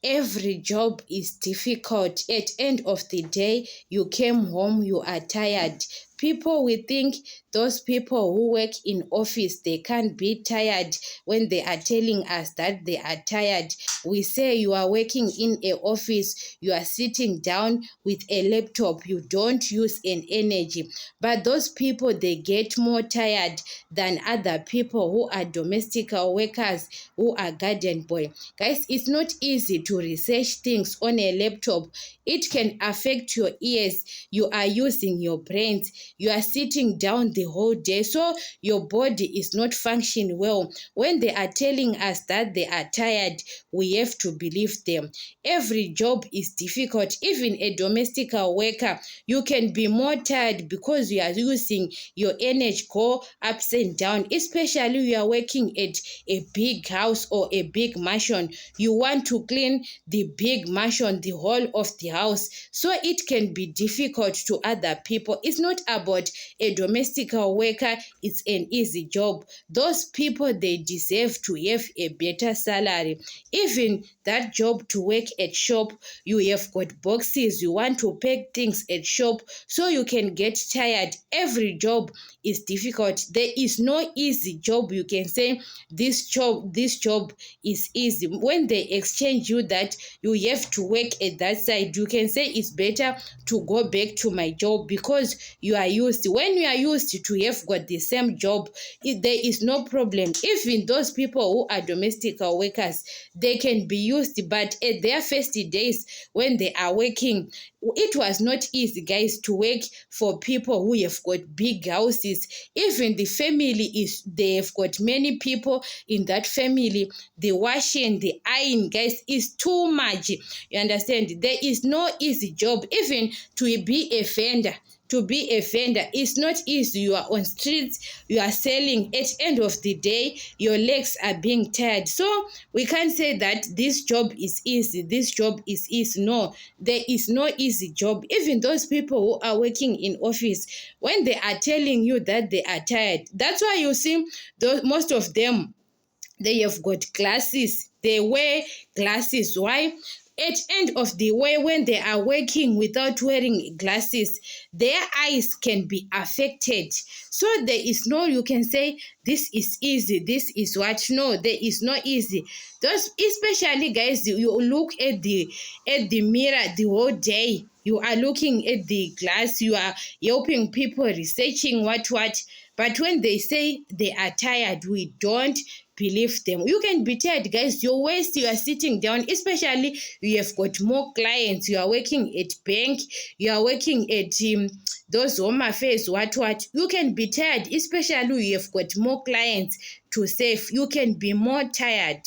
Every job is difficult. At end of the day, you came home, you are tired. People will think those people who work in office, they can't be tired when they are telling us that they are tired. We say you are working in a office, you are sitting down with a laptop, you don't use an energy. But those people, they get more tired than other people who are domestic workers, who are garden boy. Guys, it's not easy to research things on a laptop. It can affect your ears. You are using your brains. You are sitting down the whole day, so your body is not functioning well. When they are telling us that they are tired, we have to believe them. Every job is difficult. Even a domestic worker, you can be more tired because you are using your energy go ups and down, especially you are working at a big house or a big mansion. You want to clean the big mansion, the whole of the house, so it can be difficult to other people. It's not about a domestic worker, it's an easy job. Those people, they deserve to have a better salary. Even that job to work at shop, you have got boxes, you want to pack things at shop, so you can get tired. Every job is difficult. There is no easy job you can say this job is easy. When they exchange you that you have to work at that side, you can say it's better to go back to my job, because you are used. When you are used to have got the same job, there is no problem. Even those people who are domestic workers, they can be used, but at their first days when they are working, it was not easy, guys, to work for people who have got big houses. Even the family is, they have got many people in that family. The washing, the iron, guys, is too much. You understand? There is no easy job. Even to be a vendor, it's not easy. You are on streets, you are selling. At end of the day, your legs are being tired. So we can't say that this job is easy, this job is easy. No, there is no easy job. Even those people who are working in office, when they are telling you that they are tired, that's why you see most of them, they have got glasses, they wear glasses. Why? At end of the way, when they are working without wearing glasses, their eyes can be affected. So there is no, you can say this is easy, this is what. No, there is no easy. Those, especially guys, you look at the mirror the whole day, you are looking at the glass, you are helping people, researching what. But when they say they are tired, we don't believe them. You can be tired, guys. Your waist, you are sitting down, especially you have got more clients. You are working at bank, you are working at those home affairs, what. You can be tired, especially you have got more clients to save. You can be more tired.